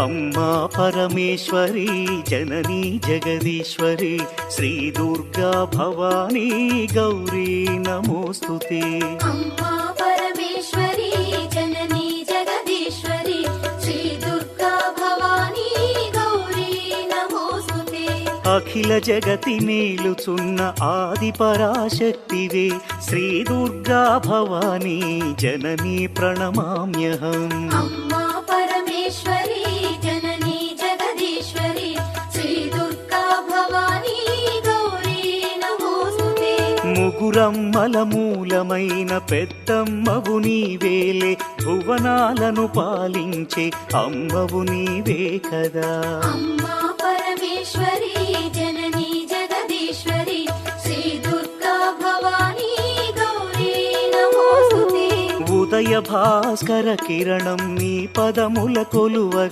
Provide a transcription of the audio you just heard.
అమ్మా పరమేశ్వరి జననీ జగదీశ్వరి శ్రీ దుర్గా భవానీ గౌరీ నమోస్తుతే. అమ్మా పరమేశ్వరి జననీ జగదీశ్వరి శ్రీ దుర్గా భవానీ గౌరీ నమోస్తుతే. అఖిల జగతి నేలుచున్న ఆది పరాశక్తివే శ్రీ దుర్గా భవానీ జననీ ప్రణమామ్యహం. అమ్మా పరమేశ్వరి జననీ జగదీశ్వరి శ్రీ దుర్గా భవానీ గౌరీ నమోస్తుతే. ముగురమ్మల మూలమైన పెద్దమ్మవు నీవేలే భువనాలను పాలించే అమ్మవు నీవే కదా. అమ్మా పరమేశ్వరి జననీ జగదీశ్వరి శ్రీ దుర్గా భవానీ గౌరీ నమోస్తుతే. ఉదయ భాస్కర కిరణం నీ పదముల కొలువగ